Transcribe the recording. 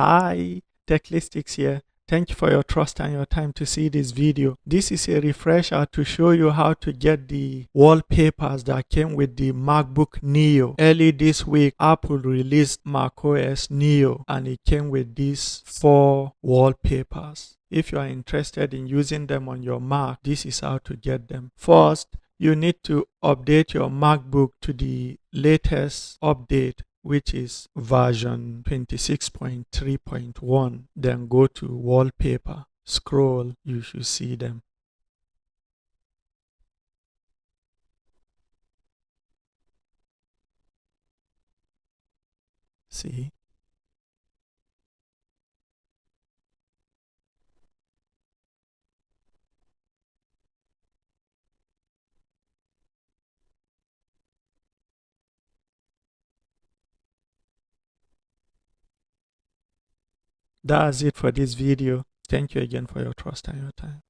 Hi, Techlistics here. Thank you for your trust and your time to see this video. This is a refresher to show you how to get the wallpapers that came with the MacBook Neo. Early this week, Apple released macOS Neo and it came with these 4 wallpapers. If you are interested in using them on your Mac, this is how to get them. First, you need to update your MacBook to the latest update, which is version 26.3.1. Then go to wallpaper, scroll, you should see them. See? That's it for this video. Thank you again for your trust and your time.